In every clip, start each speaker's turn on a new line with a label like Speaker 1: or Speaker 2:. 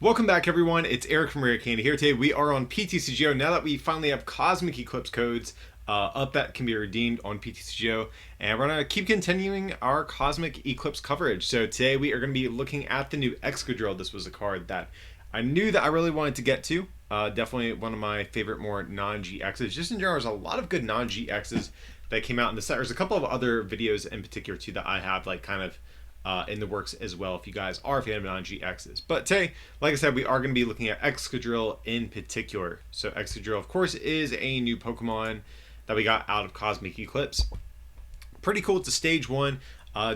Speaker 1: Welcome back, everyone. It's Eric from Rare Candy here. Today we are on PTCGO. Now that we finally have Cosmic Eclipse codes up that can be redeemed on PTCGO, and we're gonna keep continuing our Cosmic Eclipse coverage. So today we are going to be looking at the new Excadrill. This was a card that I knew that I really wanted to get to. Definitely one of my favorite more non-GXs. Just in general, there's a lot of good non-GXs that came out in the set. There's a couple of other videos in particular too that I have like kind of in the works as well if you guys are a fan of non-GXs. But today, like I said, we are going to be looking at Excadrill in particular. So Excadrill, of course, is a new Pokemon that we got out of Cosmic Eclipse. Pretty cool. It's a stage 1.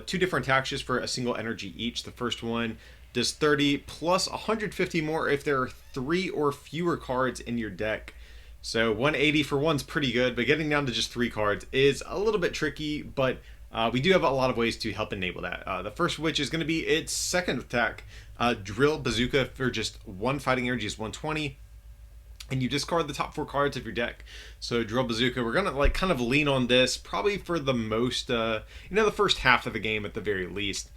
Speaker 1: Two different attacks just for a single energy each. The first one does 30 plus 150 more if there are 3 or fewer cards in your deck. So 180 for one's pretty good, but getting down to just 3 cards is a little bit tricky, but we do have a lot of ways to help enable that. The first of which is going to be its second attack, Drill Bazooka, for just 1 fighting energy is 120, and you discard the top 4 cards of your deck. So Drill Bazooka, we're going to like kind of lean on this probably for the most, the first half of the game at the very least.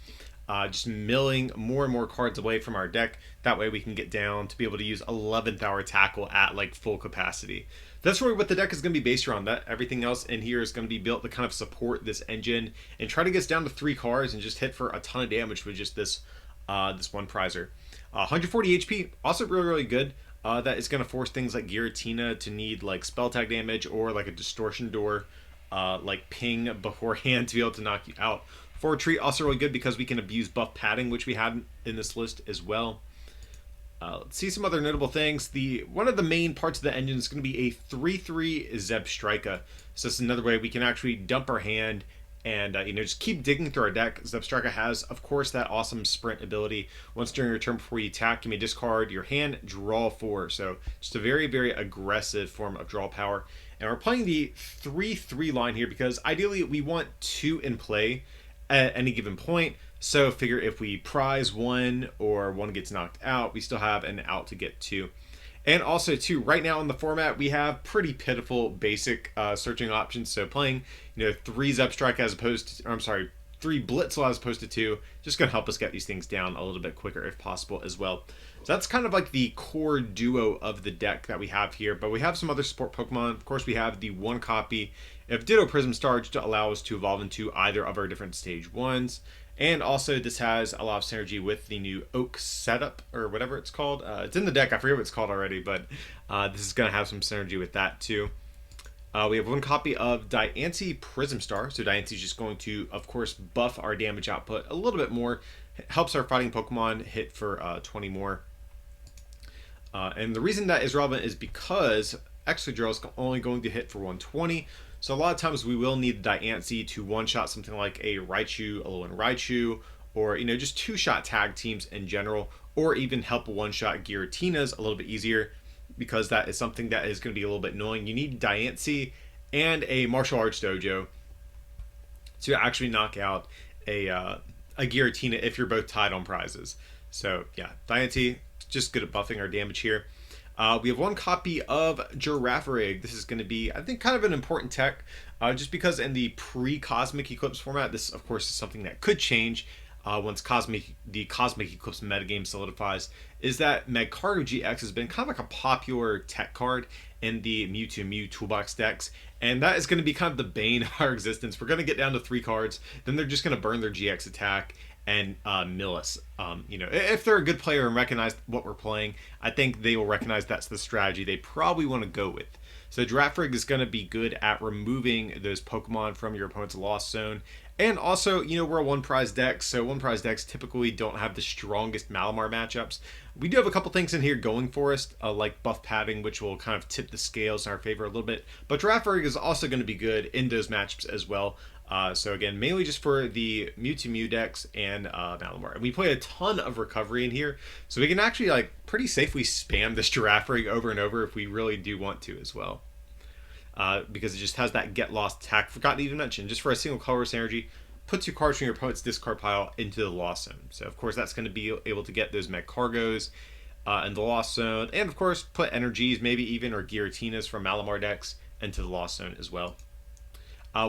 Speaker 1: Just milling more and more cards away from our deck. That way we can get down to be able to use 11th hour tackle at like full capacity. That's really what the deck is going to be based around. That everything else in here is going to be built to kind of support this engine and try to get us down to 3 cards and just hit for a ton of damage with just this one prizer. 140 HP, also really good. That is going to force things like Giratina to need like spell tag damage or like a distortion door, like ping beforehand to be able to knock you out. Forward Treat also really good because we can abuse buff padding, which we had in this list as well. Let's see some other notable things. One of the main parts of the engine is going to be a 3/3 Zebstrika. So that's another way we can actually dump our hand and just keep digging through our deck. Zebstrika has, of course, that awesome sprint ability. Once during your turn before you attack, you may discard your hand, draw 4. So just a very, very aggressive form of draw power. And we're playing the 3/3 line here because ideally we want 2 in play at any given point. So figure if we prize 1 or 1 gets knocked out, we still have an out to get 2. And also too, right now in the format we have pretty pitiful basic searching options. So playing 3 Zebstrika as opposed to, 3 Blitzel as opposed to 2, just gonna help us get these things down a little bit quicker if possible as well. So that's kind of like the core duo of the deck that we have here. But we have some other support Pokemon. Of course, we have the 1 copy of Ditto Prism Star to allow us to evolve into either of our different stage 1s. And also this has a lot of synergy with the new Oak setup, or whatever it's called. It's in the deck, I forget what it's called already, but this is going to have some synergy with that too. We have 1 copy of Diancie Prism Star. So Diancie is just going to, of course, buff our damage output a little bit more. It helps our fighting Pokemon hit for 20 more. And the reason that is relevant is because Excadrill is only going to hit for 120. So a lot of times we will need Diancie to one-shot something like a Raichu, a Alolan Raichu, or just 2-shot tag teams in general, or even help one-shot Giratinas a little bit easier, because that is something that is going to be a little bit annoying. You need Diancie and a Martial Arts Dojo to actually knock out a Giratina if you're both tied on prizes. So yeah, Diancie, just good at buffing our damage here. We have 1 copy of Girafarig. This is going to be, I think, kind of an important tech, just because in the pre-Cosmic Eclipse format, this, of course, is something that could change once the Cosmic Eclipse metagame solidifies, is that Magcargo GX has been kind of like a popular tech card in the Mewtwo Mew toolbox decks, and that is going to be kind of the bane of our existence. We're going to get down to 3 cards, then they're just going to burn their GX attack and mill us. If they're a good player and recognize what we're playing, I think they will recognize that's the strategy they probably want to go with. So Girafarig is going to be good at removing those Pokemon from your opponent's lost zone. And also, we're a 1-prize deck, so 1-prize decks typically don't have the strongest Malamar matchups. We do have a couple things in here going for us, like buff padding, which will kind of tip the scales in our favor a little bit. But Girafarig is also going to be good in those matchups as well. So again, mainly just for the Mewtwo Mew decks and Malamar. And we play a ton of recovery in here, so we can actually like pretty safely spam this Girafarig over and over if we really do want to as well. Because it just has that get lost attack. Forgot to even mention, just for a single colorless energy, puts your cards from your opponent's discard pile into the lost zone. So of course that's going to be able to get those Magcargos in the lost zone, and of course put energies, maybe even or Giratinas from Malamar decks into the lost zone as well.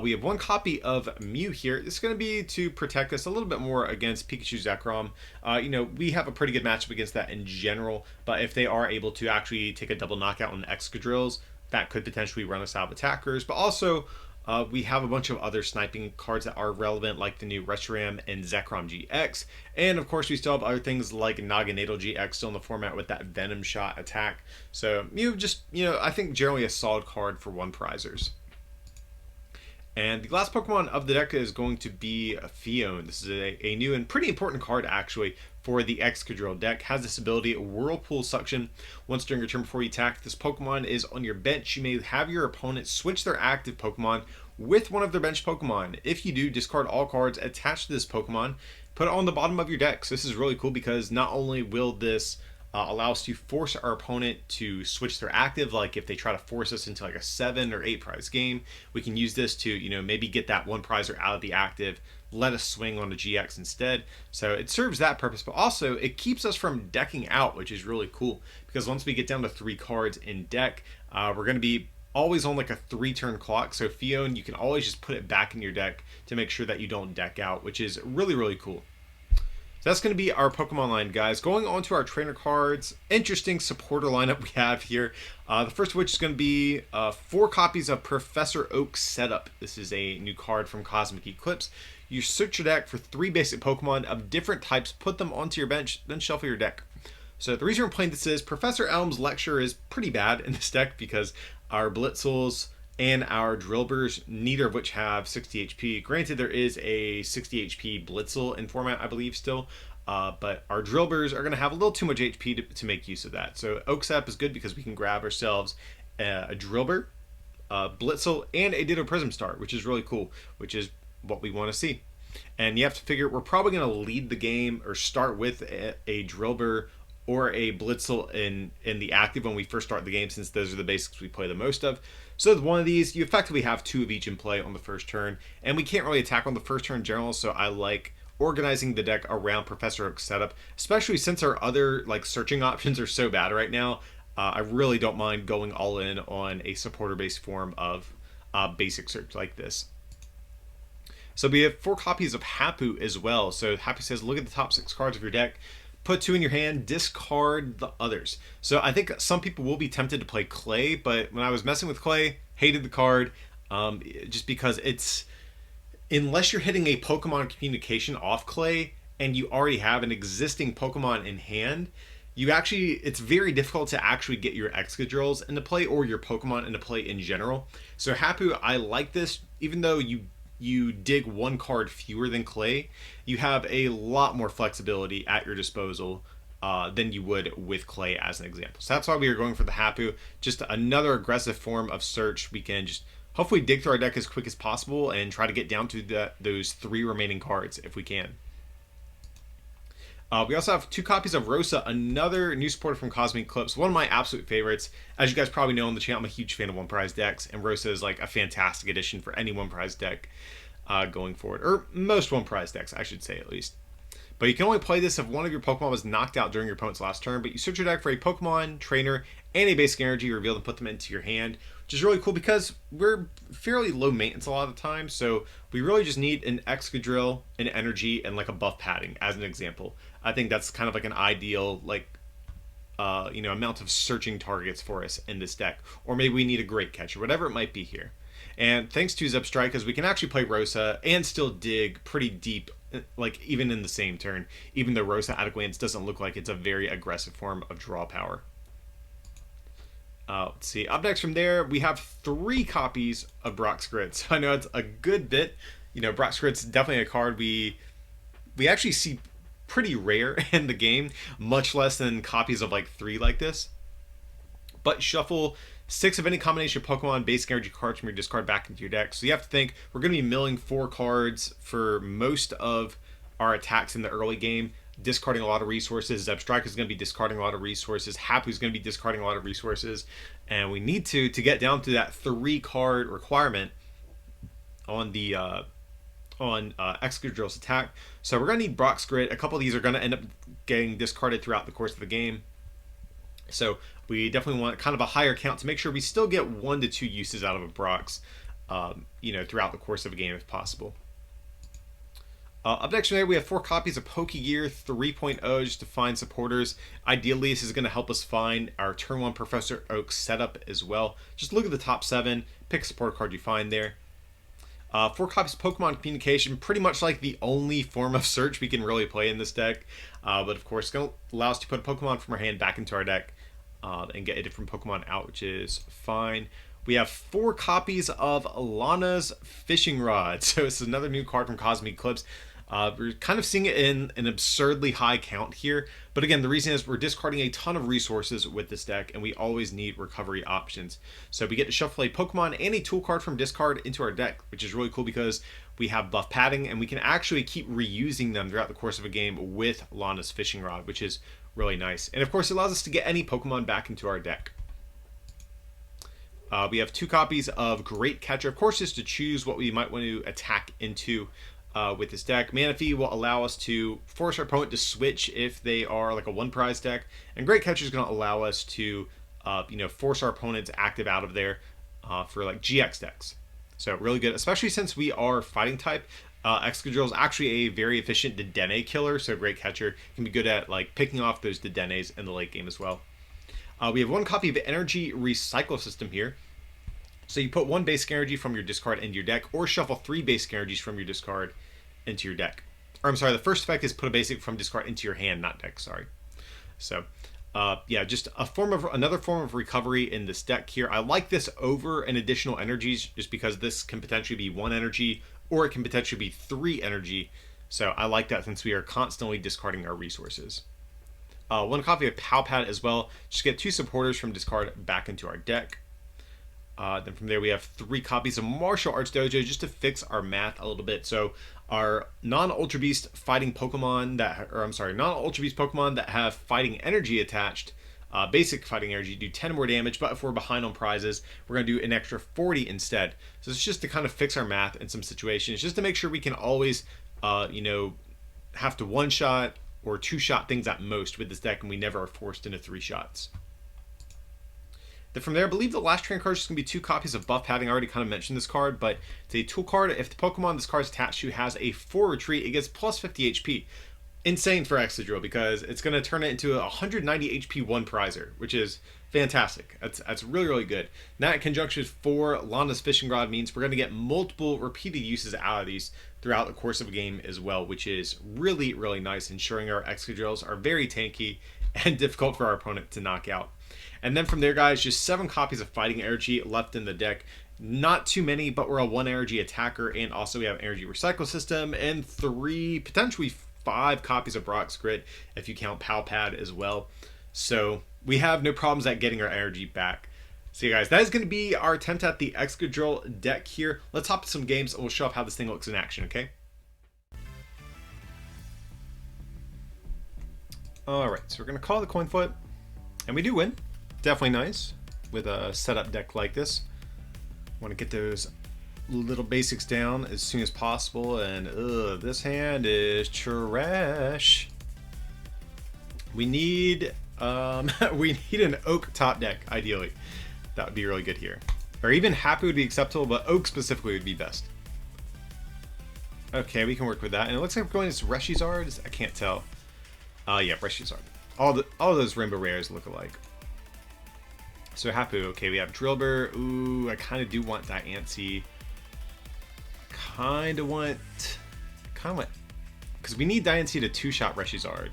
Speaker 1: We have one copy of Mew here. This is going to be to protect us a little bit more against Pikachu Zekrom. We have a pretty good matchup against that in general, but if they are able to actually take a double knockout on the Excadrills, that could potentially run us out of attackers. But also, we have a bunch of other sniping cards that are relevant, like the new Reshiram and Zekrom GX. And of course, we still have other things like Naganadel GX still in the format with that Venom Shot attack. So Mew just, I think generally a solid card for one prizers. And the last Pokemon of the deck is going to be Phione. This is a new and pretty important card, actually, for the Excadrill deck. Has this ability, Whirlpool Suction. Once during your turn before you attack, this Pokemon is on your bench. You may have your opponent switch their active Pokemon with one of their bench Pokemon. If you do, discard all cards attached to this Pokemon, put it on the bottom of your deck. So this is really cool because not only will this allow us to force our opponent to switch their active, like if they try to force us into like a 7 or 8 prize game, we can use this to maybe get that one prizer out of the active, let us swing on the GX instead. So it serves that purpose, but also it keeps us from decking out, which is really cool because once we get down to 3 cards in deck, we're going to be always on like a 3-turn clock. So Phione, you can always just put it back in your deck to make sure that you don't deck out, which is really, really cool. So that's going to be our Pokemon line, guys. Going on to our trainer cards, interesting supporter lineup we have here. The first of which is going to be 4 copies of Professor Oak's Setup. This is a new card from Cosmic Eclipse. You search your deck for 3 basic Pokemon of different types, put them onto your bench, then shuffle your deck. So the reason we're playing this is Professor Elm's Lecture is pretty bad in this deck because our Blitzels and our Drillburs, neither of which have 60 HP. Granted, there is a 60 HP Blitzel in format, I believe, still. But our Drillburs are going to have a little too much HP to make use of that. So Oak Setup is good because we can grab ourselves a Drillbur, a Blitzel, and a Ditto Prism Star, which is really cool, which is what we want to see. And you have to figure we're probably going to lead the game or start with a Drillbur or a Blitzel in the active when we first start the game, since those are the basics we play the most of. So with one of these, you effectively have 2 of each in play on the first turn, and we can't really attack on the first turn in general, so I like organizing the deck around Professor Oak's Setup, especially since our other searching options are so bad right now. I really don't mind going all in on a supporter-based form of basic search like this. So we have 4 copies of Hapu as well. So Hapu says, look at the top 6 cards of your deck, put 2 in your hand, discard the others. So I think some people will be tempted to play Clay, but when I was messing with Clay, hated the card, just because it's, unless you're hitting a Pokemon communication off Clay and you already have an existing Pokemon in hand, it's very difficult to actually get your Excadrills into play or your Pokemon into play in general. So Hapu, I like this, even though you dig 1 card fewer than Clay, you have a lot more flexibility at your disposal than you would with Clay, as an example. So that's why we are going for the Hapu. Just another aggressive form of search. We can just hopefully dig through our deck as quick as possible and try to get down to those 3 remaining cards if we can. We also have 2 copies of Rosa, another new supporter from Cosmic Eclipse, one of my absolute favorites. As you guys probably know on the channel, I'm a huge fan of one prize decks, and Rosa is like a fantastic addition for any one prize deck going forward, or most one prize decks, I should say, at least. But you can only play this if one of your Pokemon was knocked out during your opponent's last turn, but you search your deck for a Pokemon, trainer, and a basic energy, reveal them, put them into your hand, which is really cool because we're fairly low maintenance a lot of the time, so we really just need an Excadrill, an energy, and like a buff padding, as an example. I think that's kind of like an ideal amount of searching targets for us in this deck. Or maybe we need a Great Catch, or whatever it might be here. And thanks to Zebstrikers, we can actually play Rosa and still dig pretty deep, like even in the same turn, even though Rosa at a glance doesn't look like it's a very aggressive form of draw power. Let's see. Up next from there, we have 3 copies of Brock's Grits. I know it's a good bit. Brock's Grits is definitely a card we actually see pretty rare in the game, much less than copies of 3 like this. But shuffle 6 of any combination of Pokemon basic energy cards from your discard back into your deck. So you have to think we're going to be milling 4 cards for most of our attacks in the early game, discarding a lot of resources. Zebstrika is going to be discarding a lot of resources. Hapu is going to be discarding a lot of resources, and we need to get down to that 3 card requirement on the Excadrill's attack. So we're going to need Brock's Grit. A couple of these are going to end up getting discarded throughout the course of the game. So we definitely want kind of a higher count to make sure we still get 1 to 2 uses out of a Brock's. you know, throughout the course of a game if possible. Up next from there, we have 4 copies of Pokegear 3.0 just to find supporters. Ideally, this is going to help us find our Turn 1 Professor Oak setup as well. Just look at the top 7, pick a support card you find there. 4 copies of Pokemon Communication, pretty much like the only form of search we can really play in this deck. But of course, it's going to allow us to put a Pokemon from our hand back into our deck and get a different Pokemon out, which is fine. We have 4 copies of Lana's Fishing Rod. So this is another new card from Cosmic Eclipse. We're kind of seeing it in an absurdly high count here. But again, the reason is we're discarding a ton of resources with this deck, and we always need recovery options. So we get to shuffle a Pokemon and a tool card from discard into our deck, which is really cool because we have buff padding, and we can actually keep reusing them throughout the course of a game with Lana's Fishing Rod, which is really nice. And of course, it allows us to get any Pokemon back into our deck. We have 2 copies of Great Catcher, of course, just to choose what we might want to attack into with this deck. Manaphy will allow us to force our opponent to switch if they are like a 1 prize deck, and Great Catcher is going to allow us to you know, force our opponents active out of there for like GX decks. So really good, especially since we are fighting type. Excadrill is actually a very efficient Dedenne killer, so Great Catcher can be good at like picking off those Dedennes in the late game as well. We have 1 copy of Energy Recycle System here. So you put 1 basic energy from your discard into your deck, or shuffle 3 basic energies from your discard into your deck. Or I'm sorry, the first effect is put a basic from discard into your hand, not deck, sorry. So yeah, just another form of recovery in this deck here. I like this over an additional energies just because this can potentially be 1 energy, or it can potentially be 3 energy. So I like that since we are constantly discarding our resources. 1 copy of Palpad as well. Just get 2 supporters from discard back into our deck. Then from there we have 3 copies of Martial Arts Dojo just to fix our math a little bit. So our non-Ultra Beast fighting Pokemon non-Ultra Beast Pokemon that have fighting energy attached, basic fighting energy, do 10 more damage, but if we're behind on prizes, we're going to do an extra 40 instead. So it's just to kind of fix our math in some situations, just to make sure we can always, you know, have to 1-shot or 2-shot things at most with this deck, and we never are forced into 3 shots. Then from there, I believe the last train card is going to be 2 copies of Buff Padding. I already kind of mentioned this card, but it's a tool card. If the Pokemon this card is attached to has a 4 retreat, it gets plus 50 HP. Insane for Excadrill because it's going to turn it into a 190 HP 1 prizer, which is fantastic. That's really, really good. That in conjunction with 4 Lana's Fishing Rod means we're going to get multiple repeated uses out of these throughout the course of a game as well, which is really, really nice, ensuring our Excadrills are very tanky and difficult for our opponent to knock out. And then from there, guys, just 7 copies of Fighting Energy left in the deck. Not too many, but we're a 1 energy attacker, and also we have Energy Recycle System, and 3, potentially 5 copies of Brock's Grit, if you count Palpad as well. So we have no problems at getting our energy back. So you guys, that is going to be our attempt at the Excadrill deck here. Let's hop to some games, and we'll show off how this thing looks in action, okay? Alright, so we're going to call the coin flip, and we do win. Definitely nice with a setup deck like this. Want to get those little basics down as soon as possible, and this hand is trash. We need we need an Oak top deck, ideally. That would be really good here. Or even Happy would be acceptable, but Oak specifically would be best. Okay, we can work with that. And it looks like we're going to Reshizard. I can't tell. Yeah, Reshizard. All those Rainbow Rares look alike. So Hapu, okay, we have Drillbur. Ooh, I kind of do want Diancie. Kind of want, because we need Diancie to 2-shot Reshizard.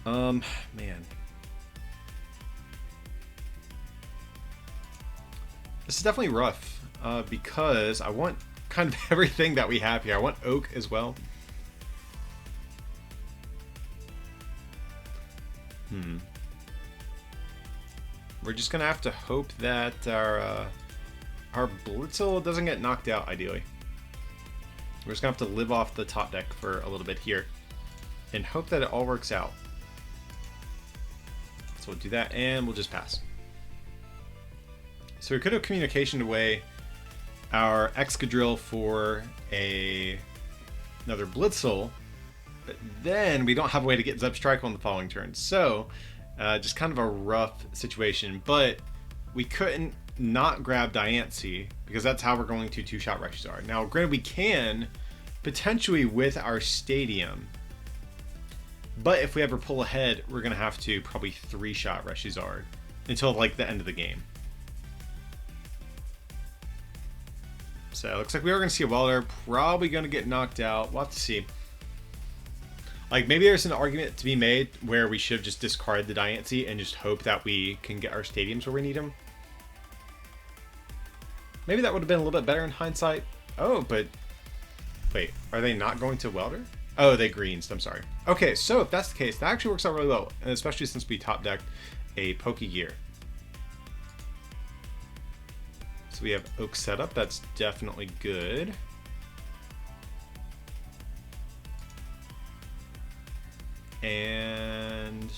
Speaker 1: Man. This is definitely rough, because I want kind of everything that we have here. I want Oak as well. We're just gonna have to hope that our Blitzel doesn't get knocked out, ideally. We're just gonna have to live off the top deck for a little bit here and hope that it all works out. So we'll do that, and we'll just pass. So we could have communicationed away our Excadrill for another Blitzel, but then we don't have a way to get Zebstrike on the following turn. So Just kind of a rough situation, but we couldn't not grab Diancie because that's how we're going to two-shot Rexizard. Now, granted, we can potentially with our Stadium, but if we ever pull ahead, we're going to have to probably three-shot Rexizard until like the end of the game. So it looks like we are going to see a Welder, probably going to get knocked out. We'll have to see. Like, maybe there's an argument to be made where we should have just discarded the Diancie and just hope that we can get our Stadiums where we need them. Maybe that would have been a little bit better in hindsight. Oh, but wait, are they not going to Welder? Oh, they greensed, I'm sorry. Okay, so if that's the case, that actually works out really well, and especially since we top decked a Pokegear. So we have Oak setup, that's definitely good. And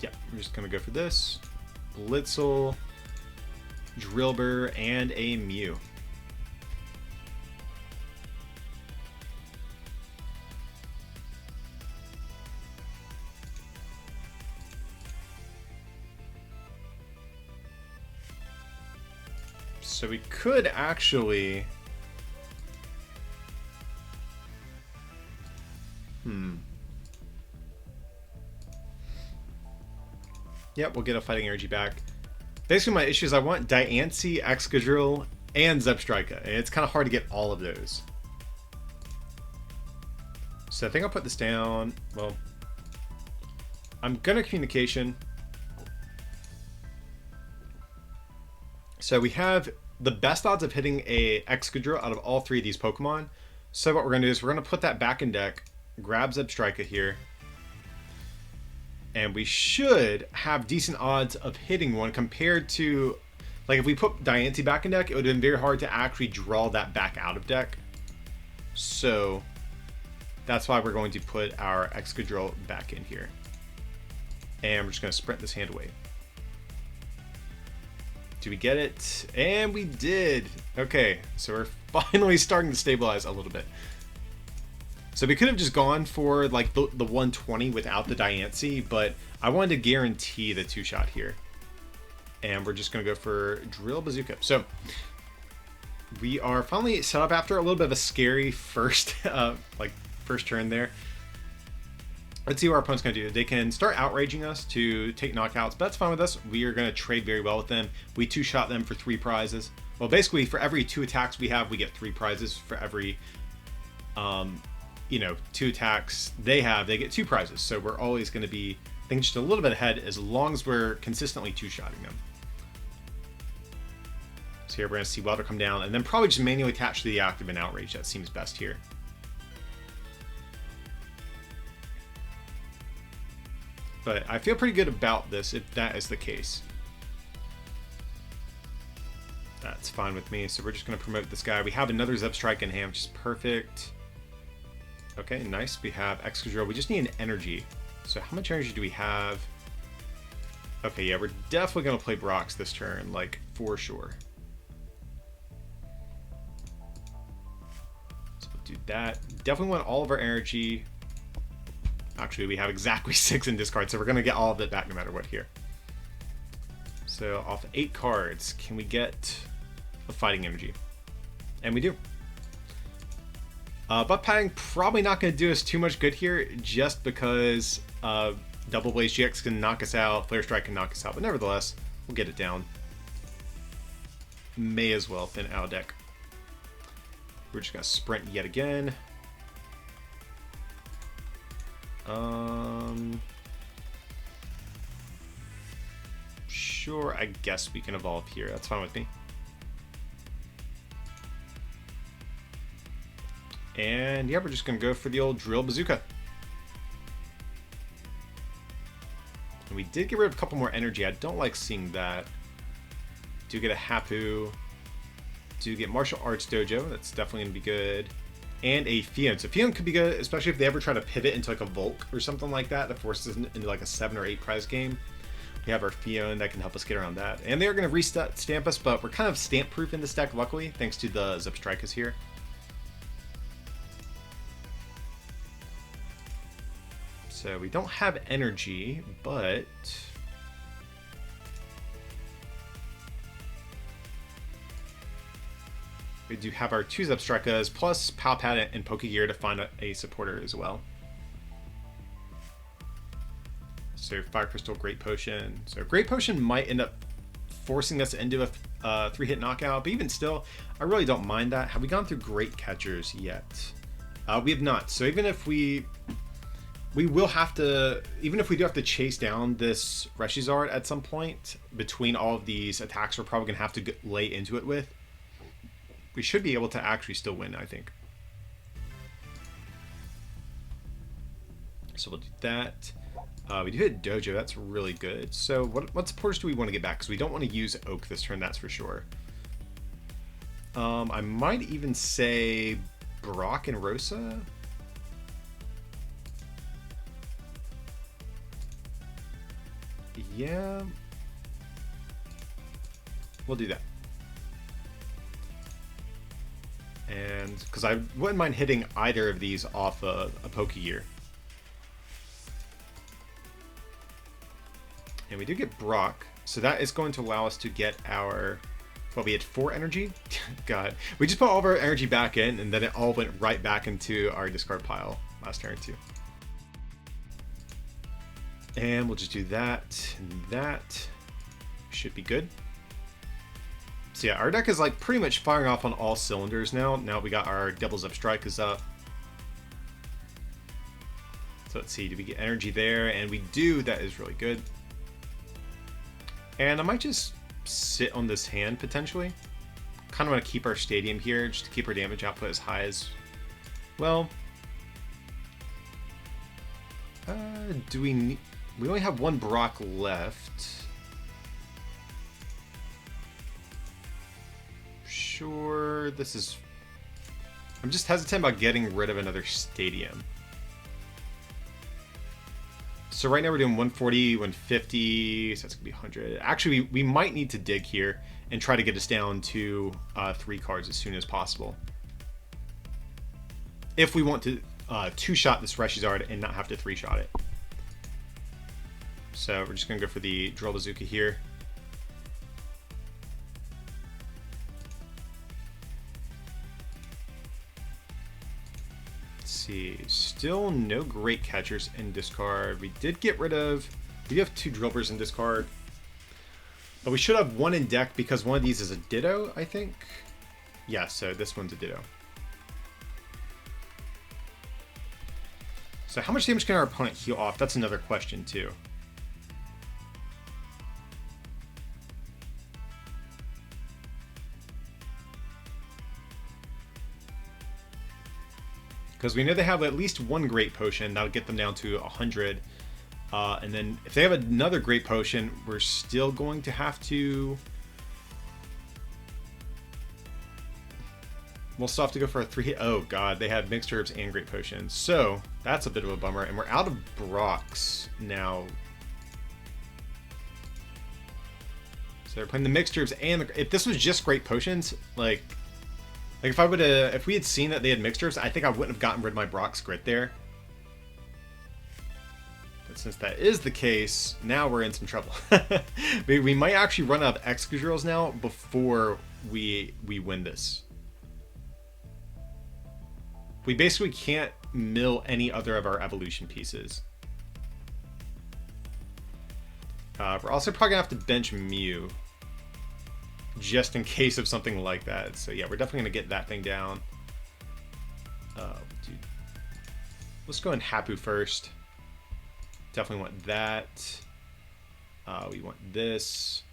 Speaker 1: yeah, we're just gonna go for this. Blitzel, Drillbur, and a Mew. So we could actually... Yep, we'll get a fighting energy back. Basically, my issue is I want Diancie, Excadrill, and Zebstrika, and it's kind of hard to get all of those. So I think I'll put this down. Well, I'm gonna Communication. So we have the best odds of hitting a Excadrill out of all three of these Pokemon. So what we're gonna do is we're gonna put that back in deck, grab Zebstrika here, and we should have decent odds of hitting one compared to, like, if we put Diancie back in deck, it would have been very hard to actually draw that back out of deck. So that's why we're going to put our Excadrill back in here. And we're just going to sprint this hand away. Do we get it? And we did! Okay, so we're finally starting to stabilize a little bit. So we could have just gone for like the 120 without the Diancie, but I wanted to guarantee the two-shot here. And we're just going to go for Drill Bazooka. So we are finally set up after a little bit of a scary first first turn there. Let's see what our opponent's going to do. They can start outraging us to take knockouts, but that's fine with us. We are going to trade very well with them. We two-shot them for 3 prizes. Well, basically, for every 2 attacks we have, we get 3 prizes. For every... 2 attacks they have, they get 2 prizes. So we're always going to be, I think, just a little bit ahead as long as we're consistently two-shotting them. So here we're going to see Welder come down and then probably just manually attach to the active and outrage. That seems best here. But I feel pretty good about this if that is the case. That's fine with me. So we're just going to promote this guy. We have another Zebstrika in hand, which is perfect. Okay, nice. We have Excadrill. We just need an energy. So how much energy do we have? Okay, yeah, we're definitely going to play Brox this turn, like, for sure. So we'll do that. Definitely want all of our energy. Actually, we have exactly 6 in discard, so we're going to get all of it back no matter what here. So off 8 cards, can we get a fighting energy? And we do. Butt padding probably not going to do us too much good here, just because Double Blaze GX can knock us out, Flare Strike can knock us out, but nevertheless, we'll get it down. May as well thin out of deck. We're just going to sprint yet again. Sure, I guess we can evolve here. That's fine with me. And yeah, we're just going to go for the old Drill Bazooka. And we did get rid of a couple more energy. I don't like seeing that. Do get a Hapu. Do get Martial Arts Dojo. That's definitely going to be good. And a Fion. So Fion could be good, especially if they ever try to pivot into like a Volk or something like that forces us into like a 7 or 8 prize game. We have our Fion that can help us get around that. And they are going to stamp us, but we're kind of stamp proof in this deck, luckily, thanks to the Zebstrikas here. So we don't have energy, but we do have our 2 Zebstricas plus Palpat and Pokegear to find a supporter as well. So Fire Crystal, Great Potion. So Great Potion might end up forcing us into a 3-hit knockout, but even still, I really don't mind that. Have we gone through Great Catchers yet? We have not. So even if we will have to, even if we do have to chase down this Reshizard at some point, between all of these attacks we're probably going to have to lay into it with, we should be able to actually still win, I think. So we'll do that. We do hit Dojo, that's really good. So what supporters do we want to get back? Because we don't want to use Oak this turn, that's for sure. I might even say Brock and Rosa. Yeah. We'll do that. And because I wouldn't mind hitting either of these off a Pokegear. And we do get Brock, so that is going to allow us to get our, well, we had 4 energy. God, we just put all of our energy back in, and then it all went right back into our discard pile last turn too. And we'll just do that, and that should be good. So yeah, our deck is like pretty much firing off on all cylinders now. Now we got our Devil's Upstrike is up. So let's see, do we get energy there? And we do, that is really good. And I might just sit on this hand potentially. Kind of want to keep our stadium here just to keep our damage output as high as well. Do we need, we only have 1 Brock left. Sure, this is, I'm just hesitant about getting rid of another stadium. So right now we're doing 140, 150, so that's gonna be 100. Actually, we might need to dig here and try to get us down to 3 cards as soon as possible. If we want to 2-shot this Reshizard and not have to 3-shot it. So we're just gonna go for the Drill Bazooka here. See, still no Great Catchers in discard. We did get rid of, we have 2 Drillburs in discard, but we should have 1 in deck because one of these is a Ditto, I think. Yeah, so this one's a Ditto. So how much damage can our opponent heal off? That's another question too. Because we know they have at least 1 Great Potion, that'll get them down to 100. And then if they have another Great Potion, we're still going to have to... We'll still have to go for a 3-hit. Oh god, they have Mixed Herbs and Great Potions. So, that's a bit of a bummer. And we're out of Brocks now. So they're playing the Mixed Herbs and the... If this was just Great Potions, like if I would have, if we had seen that they had Mixed Herbs, I think I wouldn't have gotten rid of my Brock's Grit there. But since that is the case, now we're in some trouble. we might actually run out of Excadrills now before we win this. We basically can't mill any other of our evolution pieces. We're also probably gonna have to bench Mew, just in case of something like that. So yeah, we're definitely gonna get that thing down. Dude. Let's go in Hapu first. Definitely want that. We want this.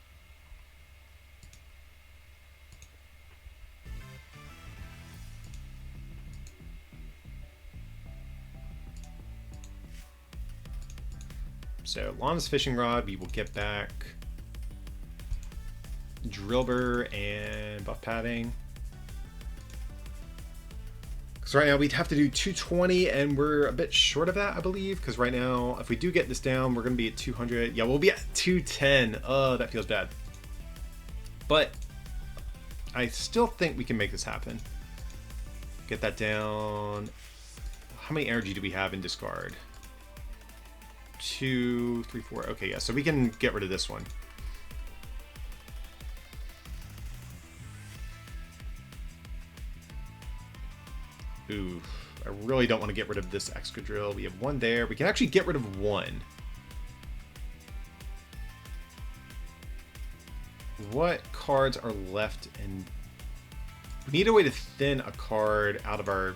Speaker 1: So Lana's Fishing Rod, we will get back. Drillbur and Buff Padding. Because right now we'd have to do 220 and we're a bit short of that, I believe. Because right now, if we do get this down, we're going to be at 200. Yeah, we'll be at 210. Oh, that feels bad. But I still think we can make this happen. Get that down. How many energy do we have in discard? 2, 3, 4. Okay, yeah, so we can get rid of this one. Ooh, I really don't want to get rid of this Excadrill. We have one there. We can actually get rid of one. What cards are left? And we need a way to thin a card out of our...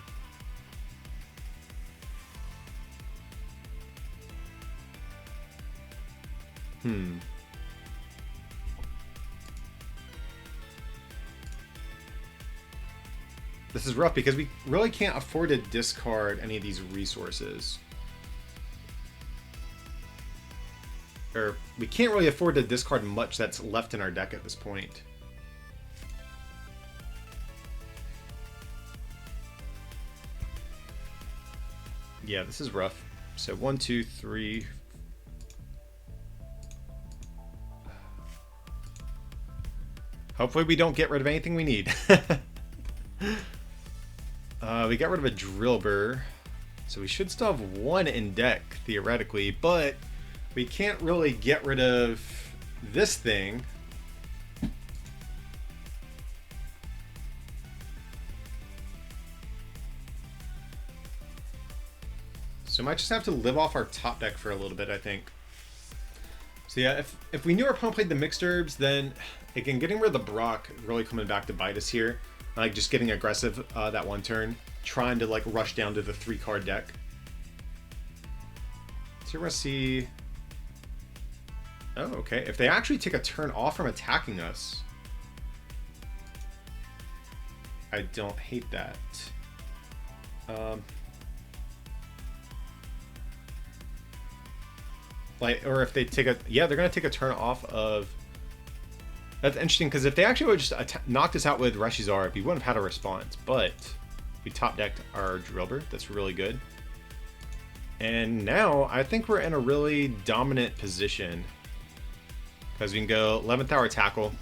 Speaker 1: This is rough because we really can't afford to discard any of these resources. Or we can't really afford to discard much that's left in our deck at this point. Yeah, this is rough. So 1, 2, 3. Hopefully we don't get rid of anything we need. We got rid of a Drillbur, so we should still have one in deck, theoretically, but we can't really get rid of this thing. So we might just have to live off our top deck for a little bit, I think. So yeah, if we knew our opponent played the mixed herbs, then again, getting rid of the Brock really coming back to bite us here. Like just getting aggressive that one turn, trying to like rush down to the 3-card deck. So we're gonna see. Oh, okay. If they actually take a turn off from attacking us, I don't hate that. Like, or if they take a, yeah, they're gonna take a turn off of. That's interesting because if they actually would just knocked us out with Reshizard, we wouldn't have had a response. But we top decked our Drillbur. That's really good. And now I think we're in a really dominant position because we can go 11th hour tackle.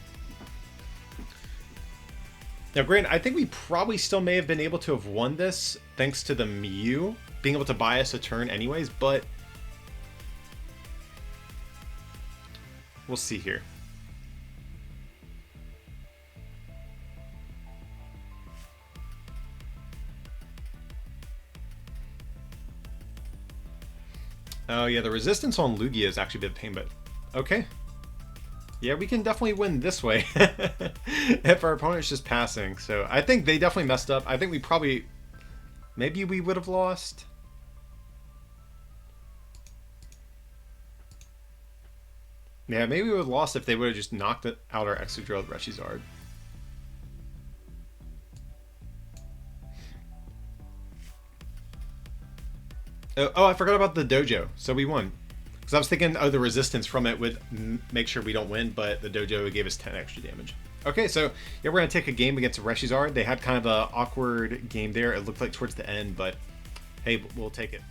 Speaker 1: Now, granted, I think we probably still may have been able to have won this thanks to the Mew being able to buy us a turn anyways, but we'll see here. Oh yeah, the resistance on Lugia is actually a bit of pain, but okay. Yeah, we can definitely win this way if our opponent's just passing. So I think they definitely messed up. I think we probably, maybe we would have lost. Yeah, maybe we would have lost if they would have just knocked out our Excadrill with Reshizard. Oh, I forgot about the dojo. So we won. Because I was thinking, oh, the resistance from it would make sure we don't win, but the dojo gave us 10 extra damage. Okay, so yeah, we're going to take a game against Reshizard. They had kind of an awkward game there. It looked like towards the end, but hey, we'll take it.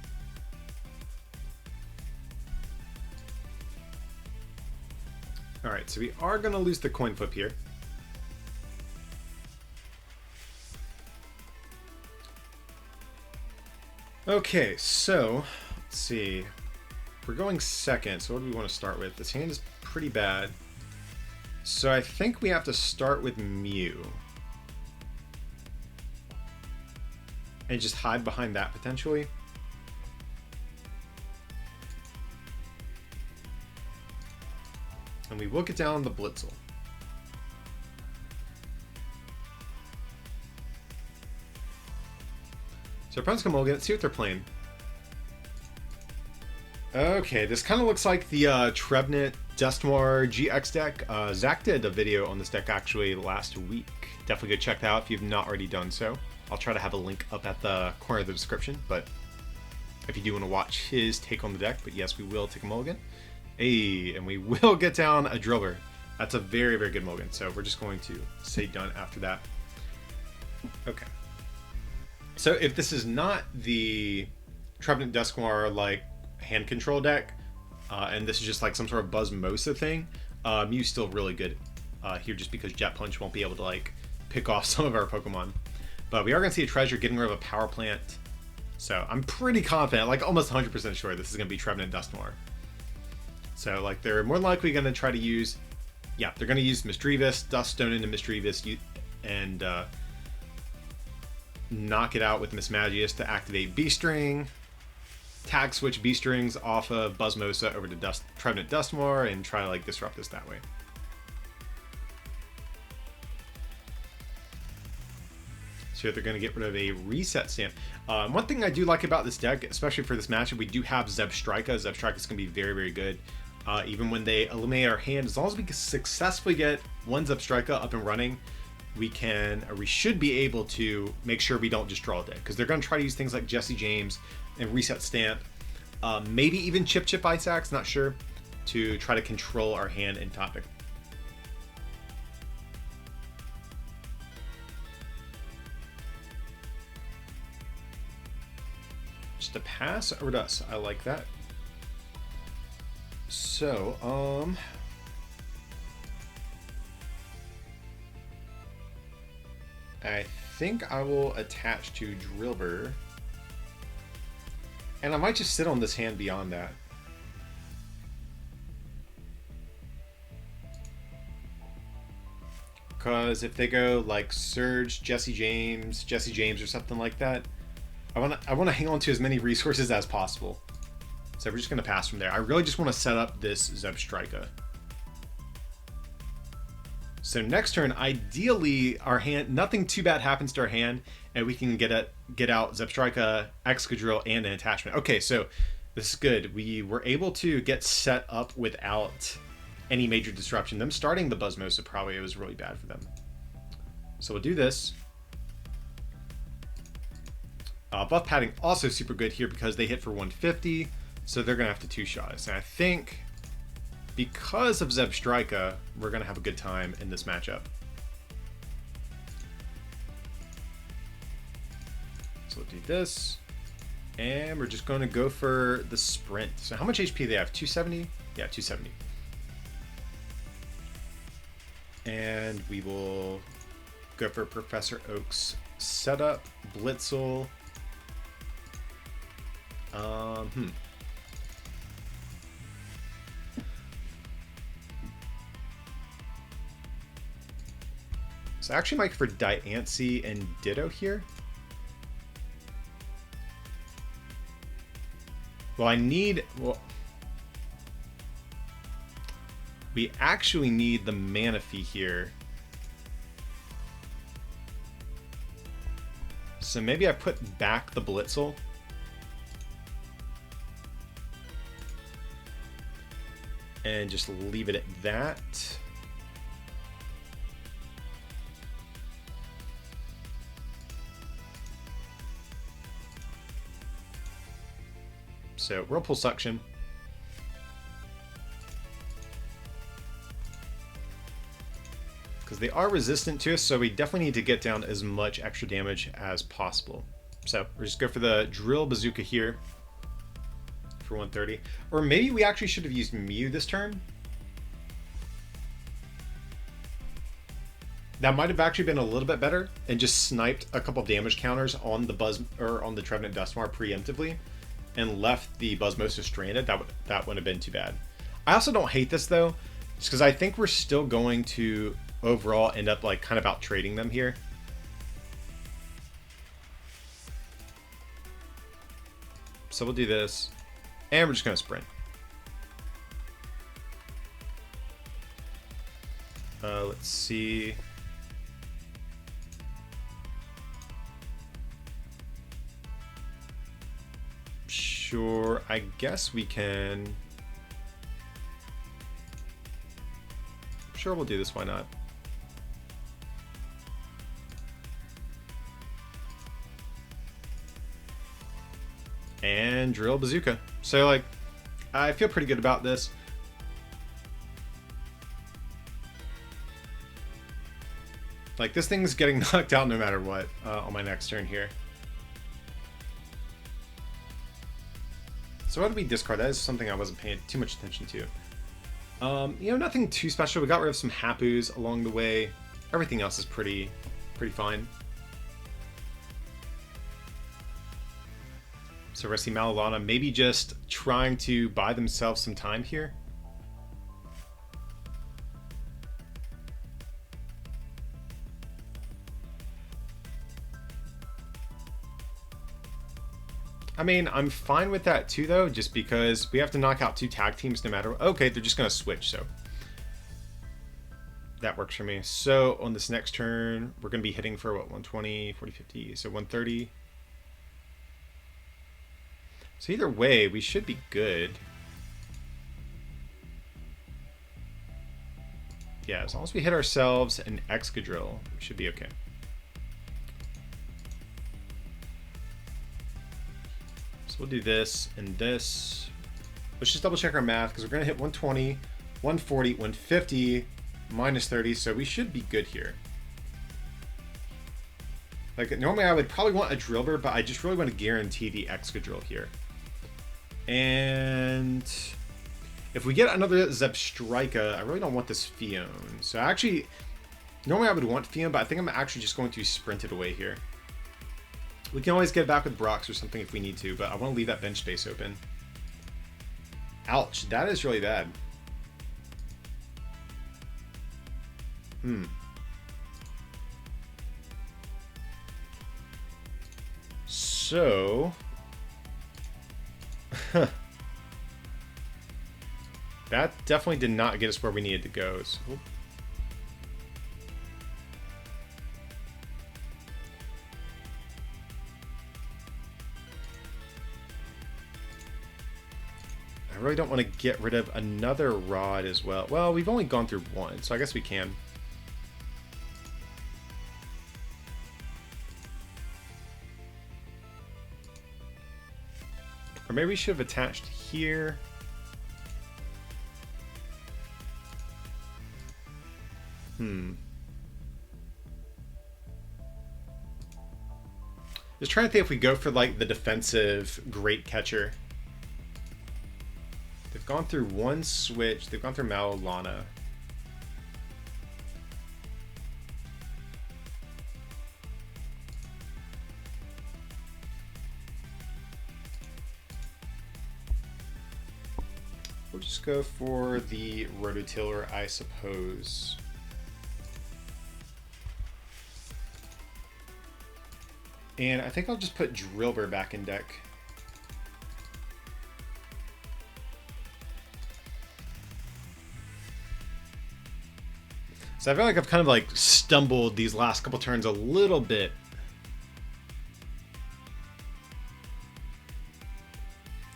Speaker 1: All right, so we are going to lose the coin flip here. Okay, so let's see. We're going second, so what do we want to start with? This hand is pretty bad. So I think we have to start with Mew. And just hide behind that potentially. And we will get down the Blitzel. So our opponent's gonna mulligan. Let's see what they're playing. Okay, this kind of looks like the Trevenant Dustmar GX deck. Zach did a video on this deck actually last week. Definitely go check that out if you've not already done so. I'll try to have a link up at the corner of the description, but if you do want to watch his take on the deck. But yes, we will take a mulligan. Hey, and we will get down a Drillbur. That's a very, very good mulligan. So we're just going to say done after that. Okay. So if this is not the Trevenant Dustmar like hand control deck, and this is just like some sort of Buzzmosa thing, Mew's still really good here just because Jet Punch won't be able to like pick off some of our Pokemon. But we are going to see a treasure getting rid of a power plant. So I'm pretty confident, like almost 100% sure this is going to be Trevenant Dustmore. So like they're more likely going to try to use, yeah, they're going to use Misdreavus, Duststone into Misdreavus, and knock it out with Mismagius to activate B-String, tag switch B-Strings off of Buzzmosa over to Trevenant Dustmore, and try to like disrupt this that way. So they're going to get rid of a reset stamp. One thing I do like about this deck, especially for this matchup, we do have Zebstrika. Zebstrika is going to be very, very good. Even when they eliminate our hand, as long as we can successfully get one Zebstrika up and running, we should be able to make sure we don't just draw a deck. Because they're going to try to use things like Jesse James and reset stamp, maybe even Chip Ice Axe, not sure, to try to control our hand in topic. Just a pass over to us. I like that. So, I think I will attach to Drillbur. And I might just sit on this hand beyond that. Because if they go like Surge, Jesse James or something like that, I want to hang on to as many resources as possible. So we're just going to pass from there. I really just want to set up this Zebstrika. So next turn, ideally, our hand, nothing too bad happens to our hand, and we can get out Zebstrika, Excadrill, and an attachment. Okay, so this is good. We were able to get set up without any major disruption. Them starting the Buzzmosa probably was really bad for them. So we'll do this. Buff padding also super good here because they hit for 150, so they're going to have to two-shot us. And I think because of Zebstrika, we're going to have a good time in this matchup. So we'll do this, and we're just going to go for the sprint. So how much HP do they have? 270? Yeah, 270. And we will go for Professor Oak's setup, Blitzel. So I actually might for Diancie and Ditto here. Well, we actually need the Manaphy here. So maybe I put back the Blitzel. And just leave it at that. So Whirlpool Suction. Because they are resistant to us, so we definitely need to get down as much extra damage as possible. So we're just go for the Drill Bazooka here for 130. Or maybe we actually should have used Mew this turn. That might have actually been a little bit better and just sniped a couple of damage counters on the on the Trevenant Dustmore preemptively and left the Buzzmosa stranded. That wouldn't have been too bad. I also don't hate this though, just because I think we're still going to overall end up like kind of out trading them here. So we'll do this, and we're just going to sprint. Let's see. Sure, I guess we can. Sure, we'll do this. Why not? And Drill Bazooka. So, like, I feel pretty good about this. Like, this thing's getting knocked out no matter what on my next turn here. So what did we discard? That is something I wasn't paying too much attention to. You know, nothing too special. We got rid of some Hapus along the way. Everything else is pretty fine. So we're going to see Malalana maybe just trying to buy themselves some time here. I mean, I'm fine with that too, though, just because we have to knock out 2 tag teams no matter what. Okay, they're just going to switch, so that works for me. So on this next turn, we're going to be hitting for what, 120, 40, 50, so 130. So either way, we should be good. Yeah, as long as we hit ourselves an Excadrill, we should be okay. So we'll do this and this. Let's just double check our math because we're going to hit 120, 140, 150, minus 30. So we should be good here. Like normally I would probably want a Drillbur, but I just really want to guarantee the Excadrill here. And if we get another Zebstrika, I really don't want this Fion. So actually, normally I would want Fion, but I think I'm actually just going to sprint it away here. We can always get back with Brox or something if we need to, but I want to leave that bench space open. Ouch, that is really bad. So... that definitely did not get us where we needed to go. So... I really don't want to get rid of another rod as well. Well, we've only gone through one, so I guess we can. Or maybe we should have attached here. Just trying to think if we go for like the defensive great catcher. They've gone through one switch. They've gone through Malalana. We'll just go for the Rototiller, I suppose. And I think I'll just put Drillbur back in deck. So I feel like I've kind of like stumbled these last couple turns a little bit.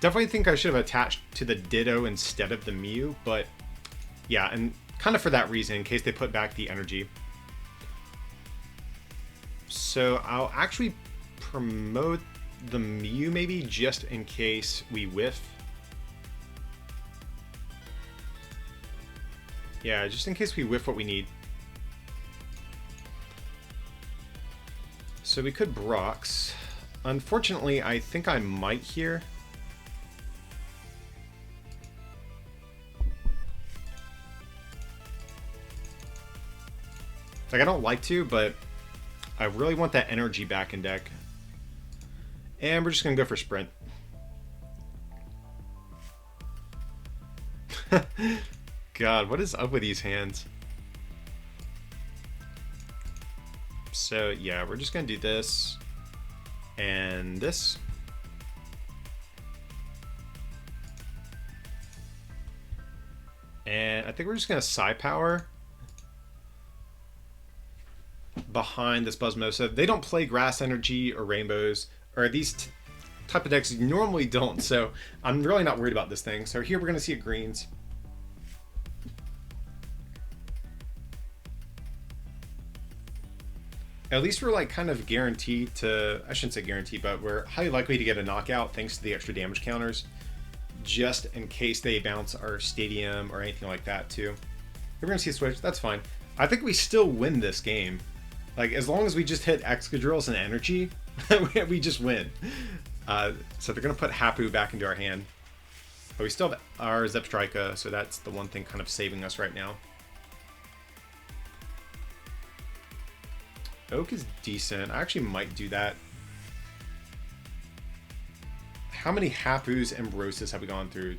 Speaker 1: Definitely think I should have attached to the Ditto instead of the Mew, but yeah, and kind of for that reason, in case they put back the energy. So I'll actually promote the Mew maybe just in case we whiff. Yeah, just in case we whiff what we need. So we could Brox. Unfortunately, I think I might here. Like, I don't like to, but I really want that energy back in deck. And we're just going to go for Sprint. God, what is up with these hands? So, yeah, we're just going to do this. And this. And I think we're just going to Psi Power behind this Buzzmosa. They don't play Grass Energy or Rainbows, or these type of decks normally don't, so I'm really not worried about this thing. So here we're going to see it greens. At least we're like kind of guaranteed to, I shouldn't say guaranteed, but we're highly likely to get a knockout thanks to the extra damage counters, just in case they bounce our Stadium or anything like that too. We're going to see a switch, that's fine. I think we still win this game. Like, as long as we just hit Excadrills and energy, we just win. So they're going to put Hapu back into our hand. But we still have our Zebstrika, so that's the one thing kind of saving us right now. Oak is decent. I actually might do that. How many Hapus and Rosas have we gone through?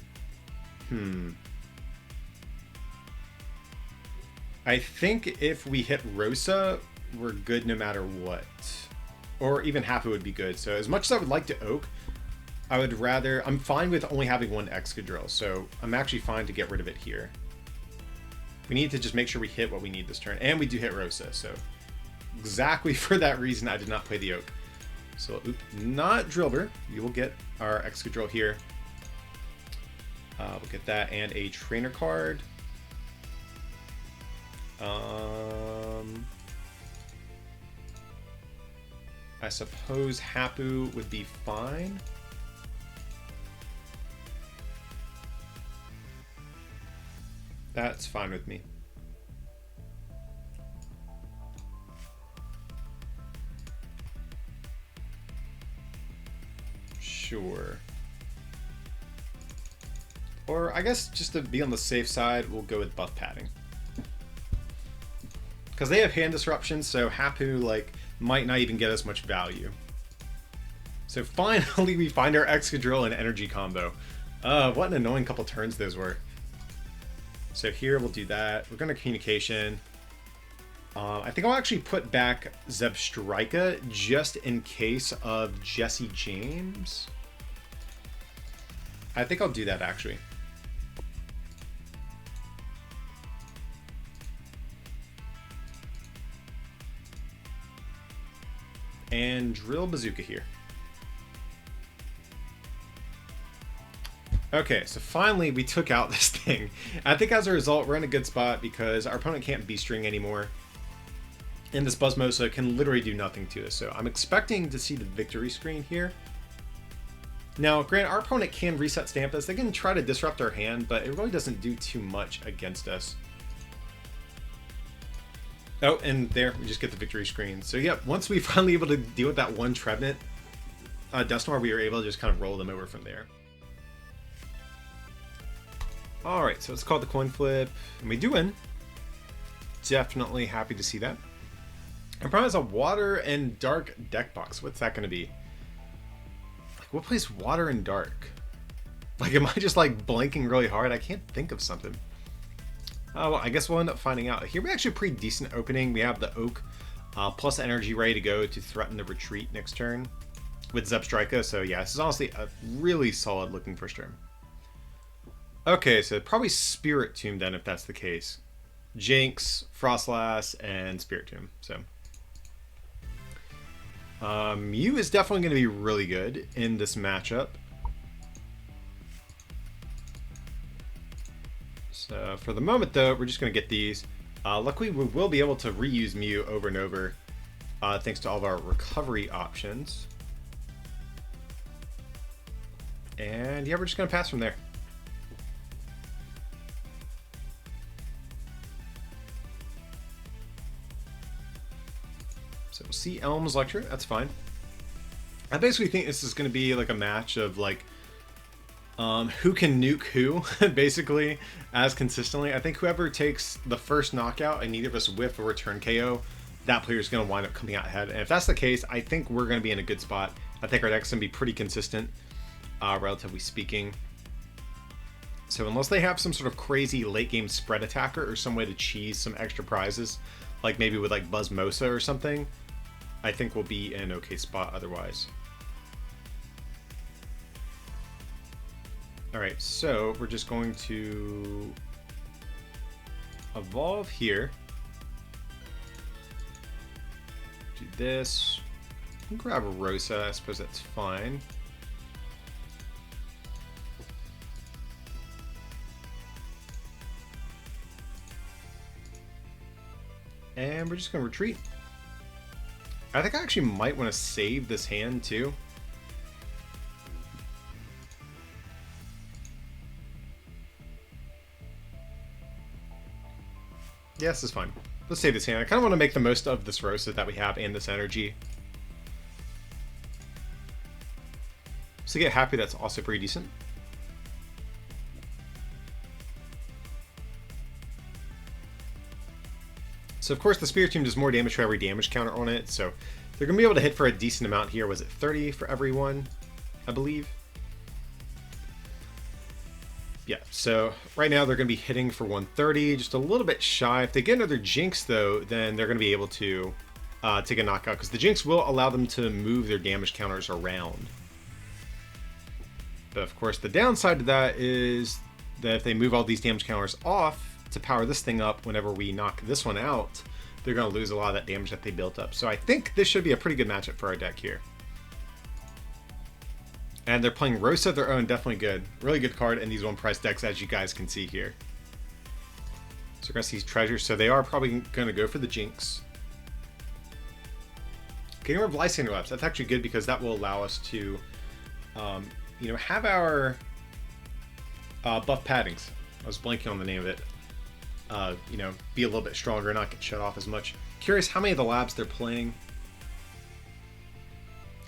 Speaker 1: I think if we hit Rosa, we're good no matter what. Or even Hapu would be good. So as much as I would like to Oak, I would rather... I'm fine with only having one Excadrill, so I'm actually fine to get rid of it here. We need to just make sure we hit what we need this turn. And we do hit Rosa, so... Exactly for that reason, I did not play the Oak. So, not Drillbur. You will get our Excadrill here. We'll get that and a trainer card. I suppose Hapu would be fine. That's fine with me. Sure. Or I guess just to be on the safe side, we'll go with buff padding. Because they have hand disruption, so Hapu like might not even get as much value. So finally we find our Excadrill and energy combo. What an annoying couple turns those were. So here we'll do that. We're going to communication. I think I'll actually put back Zebstrika just in case of Jesse James. I think I'll do that actually. And drill Bazooka here. Okay, so finally we took out this thing. I think as a result, we're in a good spot because our opponent can't B-string anymore. And this Buzzmosa can literally do nothing to us. So I'm expecting to see the victory screen here. Now, granted, our opponent can reset Stampus. They can try to disrupt our hand, but it really doesn't do too much against us. Oh, and there, we just get the victory screen. So yeah, once we finally able to deal with that one Trevenant Dusknoir, we were able to just kind of roll them over from there. Alright, so it's called the coin flip, and we do win. Definitely happy to see that. And probably has a water and dark deck box. What's that going to be? Like, what plays water and dark? Like, am I just like blanking really hard? I can't think of something. Oh, well, I guess we'll end up finding out. Here we actually a pretty decent opening. We have the Oak plus energy ready to go to threaten the retreat next turn with Zebstrika. So yeah, this is honestly a really solid looking first turn. Okay, so probably Spirit Tomb then if that's the case. Jinx, Frostlass, and Spirit Tomb. So Mew is definitely going to be really good in this matchup. So for the moment though, we're just going to get these. Luckily we will be able to reuse Mew over and over thanks to all of our recovery options. And yeah, we're just going to pass from there. So we'll see Elm's Lecture, that's fine. I basically think this is going to be like a match of like who can nuke who, basically, as consistently. I think whoever takes the first knockout and neither of us whiff or return KO, that player is going to wind up coming out ahead. And if that's the case, I think we're going to be in a good spot. I think our deck's going to be pretty consistent, relatively speaking. So unless they have some sort of crazy late game spread attacker or some way to cheese some extra prizes, like maybe with like Buzzmosa or something, I think we'll be in an okay spot otherwise. Alright, so we're just going to evolve here. Do this. Grab a Rosa, I suppose that's fine. And we're just going to retreat. I think I actually might want to save this hand too. Yeah, this is fine. Let's save this hand. I kind of want to make the most of this Rosa that we have and this energy. So get happy, that's also pretty decent. So of course the Spirit Tomb does more damage for every damage counter on it, so they're going to be able to hit for a decent amount here. Was it 30 for every one, I believe? Yeah, so right now they're going to be hitting for 130, just a little bit shy. If they get another Jinx, though, then they're going to be able to take a knockout, because the Jinx will allow them to move their damage counters around. But of course, the downside to that is that if they move all these damage counters off to power this thing up whenever we knock this one out, they're going to lose a lot of that damage that they built up. So I think this should be a pretty good matchup for our deck here. And they're playing Rosa of their own, definitely good. Really good card in these one-price decks, as you guys can see here. So we're going to see treasures, so they are probably going to go for the Jinx. Getting rid of Lysander Labs, that's actually good because that will allow us to, you know, have our buff paddings. I was blanking on the name of it. You know, be a little bit stronger, not get shut off as much. Curious how many of the labs they're playing.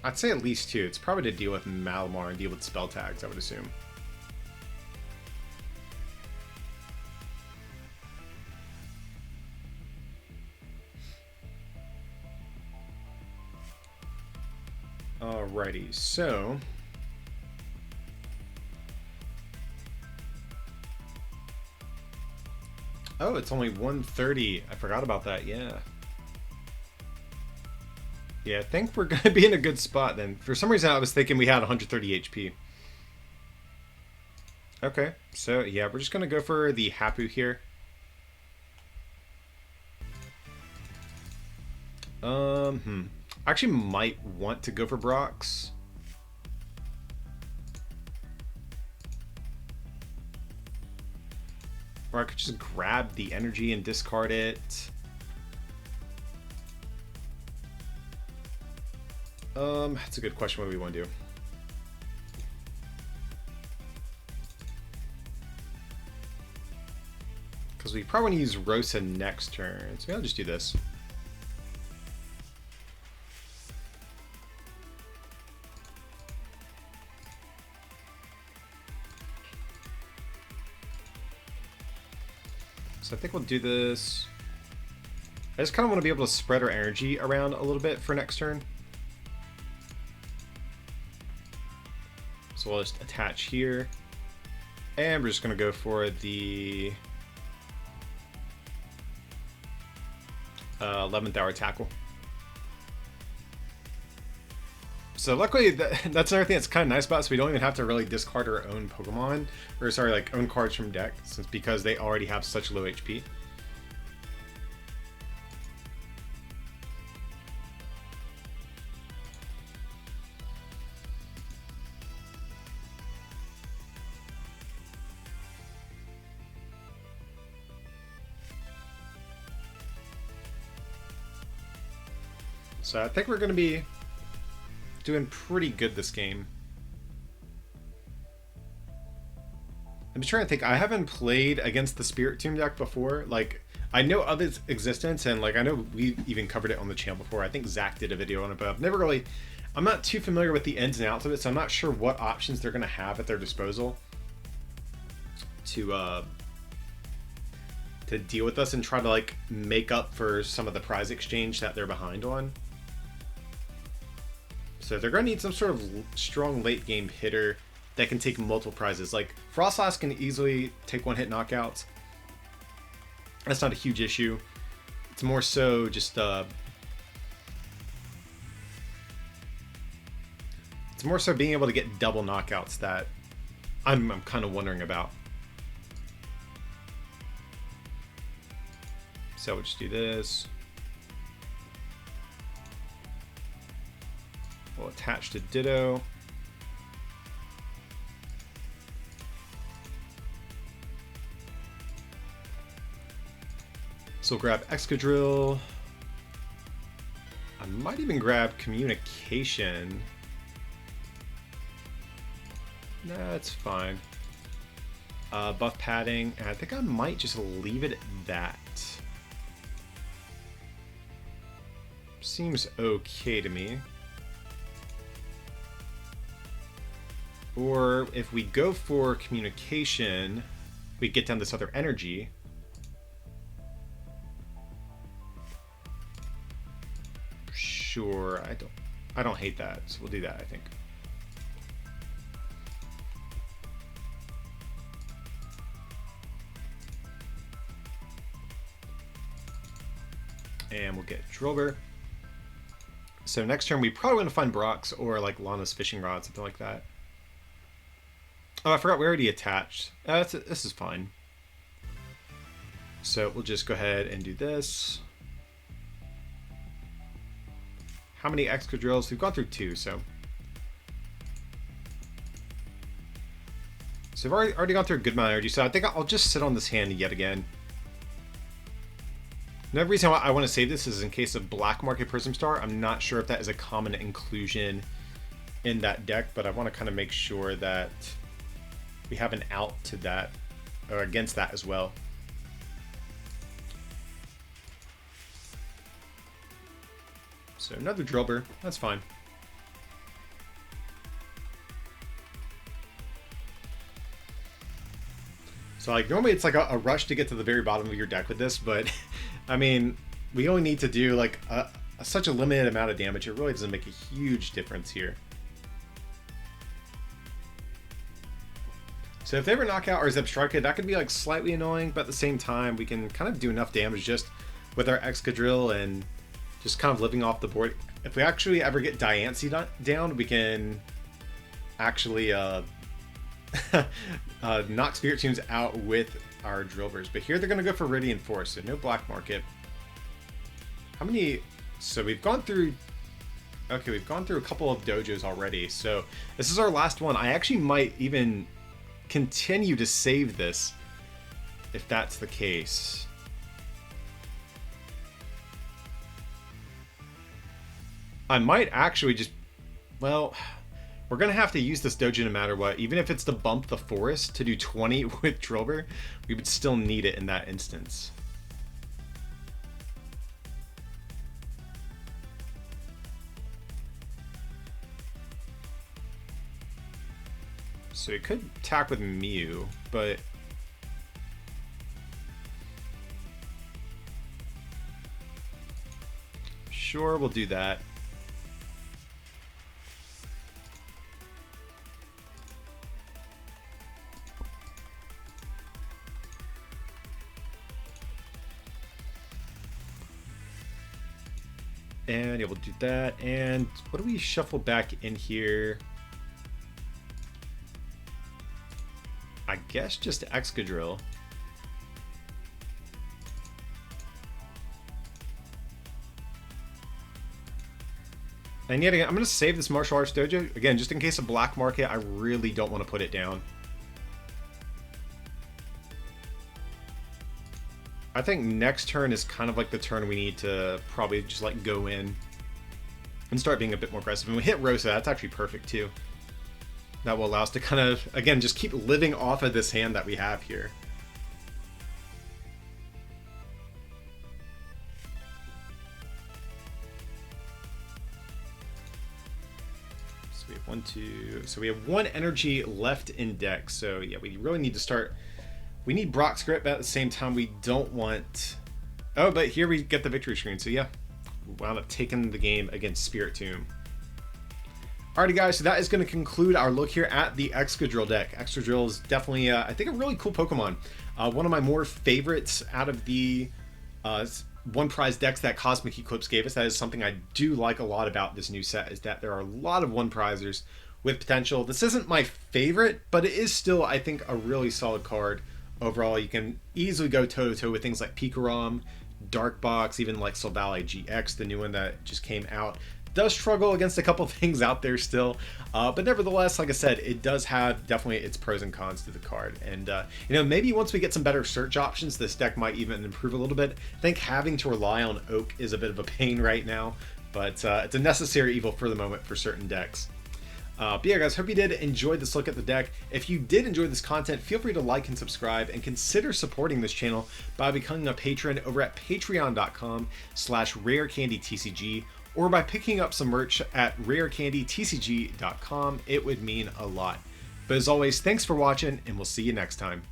Speaker 1: I'd say at least 2. It's probably to deal with Malamar and deal with spell tags, I would assume. Alrighty, so... Oh, it's only 130. I forgot about that, yeah. Yeah, I think we're going to be in a good spot then. For some reason, I was thinking we had 130 HP. Okay, so yeah, we're just going to go for the Hapu here. I actually might want to go for Brox. Or I could just grab the energy and discard it. That's a good question. What do we want to do? Because we probably want to use Rosa next turn. So I'll just do this. So I think we'll do this. I just kind of want to be able to spread our energy around a little bit for next turn. So we'll just attach here. And we're just going to go for the 11th hour tackle. So luckily, that's another thing that's kind of nice about it. So we don't even have to really discard our own Pokemon. Or sorry, like own cards from deck. Since because they already have such low HP. So I think we're going to be doing pretty good this game. I'm trying to think. I haven't played against the Spirit Tomb deck before. Like, I know of its existence, and like I know we even covered it on the channel before. I think Zach did a video on it, but I've never really... I'm not too familiar with the ins and outs of it, so I'm not sure what options they're going to have at their disposal to deal with us and try to like make up for some of the prize exchange that they're behind on. So they're going to need some sort of strong late game hitter that can take multiple prizes. Like Frostlass can easily take one hit knockouts. That's not a huge issue. It's more so just it's more so being able to get double knockouts that I'm kind of wondering about. So we'll just do this. We'll attach to Ditto. So we'll grab Excadrill. I might even grab Communication. Nah, that's fine. Buff padding, and I think I might just leave it at that. Seems okay to me. Or if we go for Communication, we get down this other energy. Sure, I don't hate that, so we'll do that, I think. And we'll get Drillbur. So next turn we probably want to find Brock's or like Lana's fishing rod, something like that. Oh, I forgot we already attached. This is fine. So we'll just go ahead and do this. How many Excadrills? We've gone through 2, so. So we've already gone through a good amount of energy, so I think I'll just sit on this hand yet again. Another reason why I want to save this is in case of Black Market Prism Star. I'm not sure if that is a common inclusion in that deck, but I want to kind of make sure that we have an out to that, or against that as well. So another Drillbur, that's fine. So like normally it's like a rush to get to the very bottom of your deck with this, but I mean, we only need to do like such a limited amount of damage. It really doesn't make a huge difference here. So if they ever knock out our Zebstrika, that could be like slightly annoying, but at the same time, we can kind of do enough damage just with our Excadrill and just kind of living off the board. If we actually ever get Diancie down, we can actually knock Spiritombs out with our Drillburs. But here they're going to go for Radiant Force, so no Black Market. How many? So we've gone through. Okay, we've gone through a couple of dojos already. So this is our last one. I actually might even continue to save this if that's the case. I might actually just, well, we're going to have to use this dojo no matter what. Even if it's to bump the forest to do 20 with Drillbur, we would still need it in that instance. So it could attack with Mew, but sure, we'll do that. And yeah, we'll do that. And what do we shuffle back in here? I guess just Excadrill. And yet again, I'm going to save this Martial Arts Dojo. Again, just in case of Black Market, I really don't want to put it down. I think next turn is kind of like the turn we need to probably just like go in and start being a bit more aggressive. And we hit Rosa, that's actually perfect too. That will allow us to kind of, again, just keep living off of this hand that we have here. So we have 1, 2, so we have 1 energy left in deck. So yeah, we really need to start. We need Brock's Grip, but at the same time, we don't want... Oh, but here we get the victory screen. So yeah, we wound up taking the game against Spiritomb. Alrighty guys, so that is going to conclude our look here at the Excadrill deck. Excadrill is definitely, I think, a really cool Pokemon. One of my more favorites out of the one prize decks that Cosmic Eclipse gave us. That is something I do like a lot about this new set, is that there are a lot of one prizers with potential. This isn't my favorite, but it is still, I think, a really solid card. Overall, you can easily go toe-to-toe with things like Pikarom, Dark Box, even like Silvally GX, the new one that just came out. Does struggle against a couple things out there still, but nevertheless, like I said, it does have definitely its pros and cons to the card. And you know, maybe once we get some better search options, this deck might even improve a little bit. I think having to rely on Oak is a bit of a pain right now, but it's a necessary evil for the moment for certain decks. But yeah guys, hope you did enjoy this look at the deck. If you did enjoy this content, feel free to like and subscribe, and consider supporting this channel by becoming a patron over at patreon.com/rarecandytcg, or by picking up some merch at rarecandytcg.com. It would mean a lot. But as always, thanks for watching, and we'll see you next time.